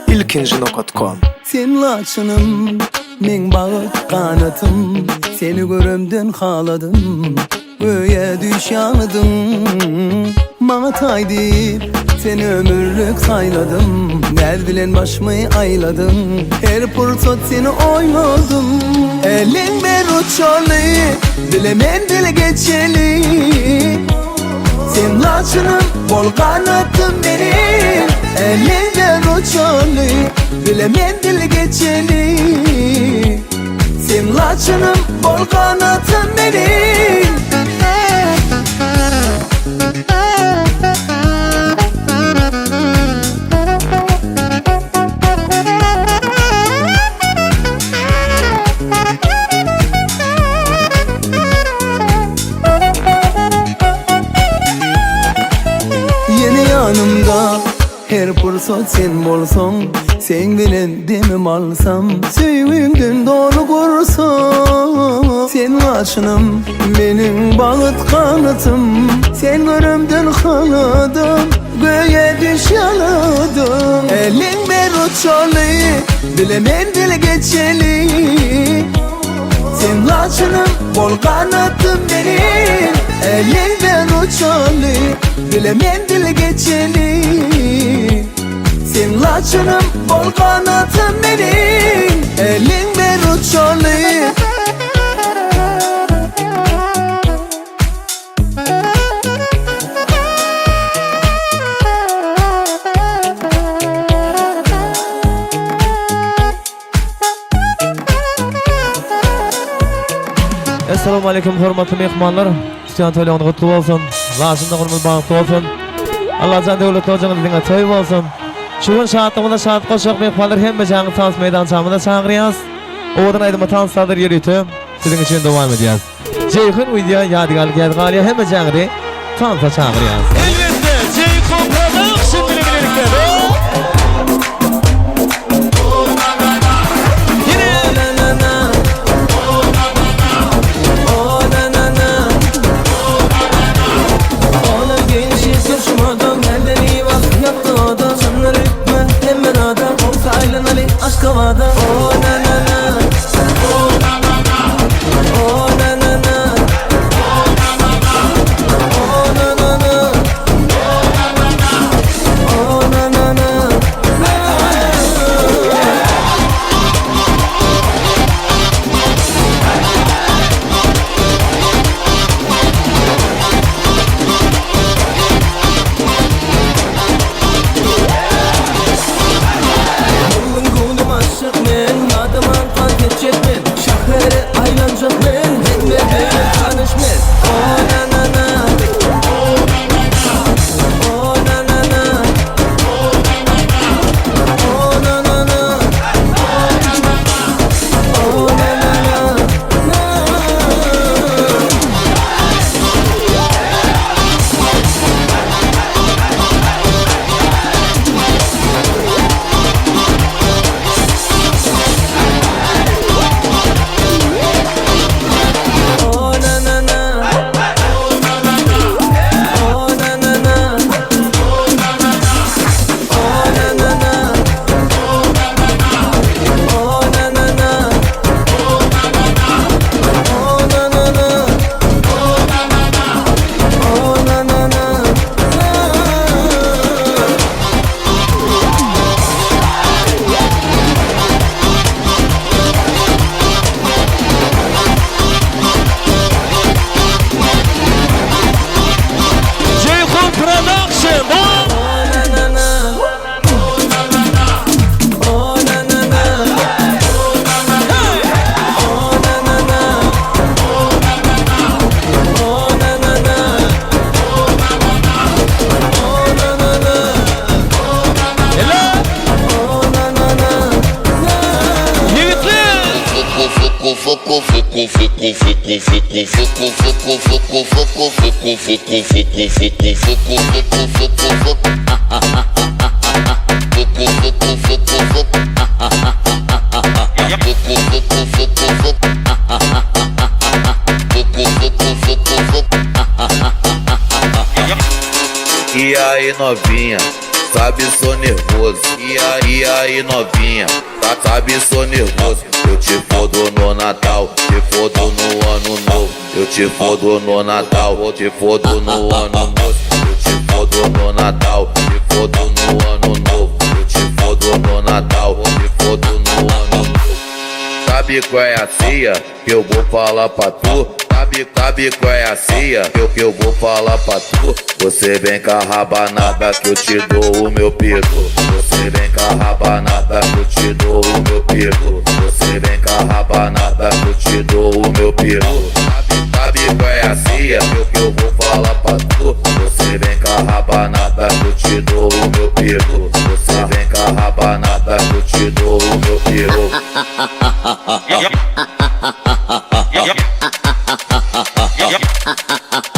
ilkinci.com Sen laçınım, men bağıt kanatım, seni görümden haladım, göğe düşyanıdım. Bana tay deyip seni ömürlük sayladım, gel bilen başımı ayladım, her fırsat seni oynadım. Elin ver uçarlı, dilemen dile geçeli. Sen laçınım, bol kanatım benim. Elin ver uçarlı, dilemen dile geçeli. Sen laçınım, bol kanatım benim. Yanımda her fırsat sen bolsan, sen bilen demim alsam, sevgimden doğru kursam. Sen laçınım, benim bağıt kanatım, sen görümden haladım, göğe düş yaladım. Elin ver uçarlı, dilemen dile geçeli. Sen laçınım, bol kanatım benim. Elin ver uçarlı, dilemen dile geçeli. Sen laçınım, bol kanatım benim. Elin ver uçarlı. Assalamu alaikum hurmatly mehmanlar. Stüdyo toylarınız kutlu olsun. Raşında günümüz bağışlı olsun. Allah can devlet hocamızın toy olsun. Şugun şahatlığında şahat koşak mehmanlar hem becanı tans meydançamında çağırıyaz. Oğudun aydıma tansadır yürütü. Sizin için devam edeceğiz. Ceyhun video yadigarlık yadigarlıya hem becanı tansa çağırıyaz. Elbette Ceyhun Production bile birlikte. Aşk havada, oh na na na, oh na na na, oh na na na, oh na na na, oh na na na, oh na na na. E aí novinha, sabe sou nervoso. E aí novinha, sabe sou nervoso. Eu te fodo no Natal, te fodo no Ano Novo. Eu te fodo no Natal, te fodo no Ano Novo. Eu te fodo no Natal, te fodo no Ano Novo. Eu te fodo no Natal, te fodo no Ano Novo. Sabe qual é a ceia que eu vou falar pra tu? Sabe qual é a ceia que eu vou falar pra tu? Você vem com a rabanada que eu te dou o meu pico. Você vem com a rabanada que eu te dou o meu pico. Você vem com a rabanada que eu te dou o meu pico. Sabe qual é a ceia que eu vou falar pra tu? Você vem com a rabanada que eu te dou o meu pico. Você vem com a rabanada que eu te dou o meu pico. Yeah.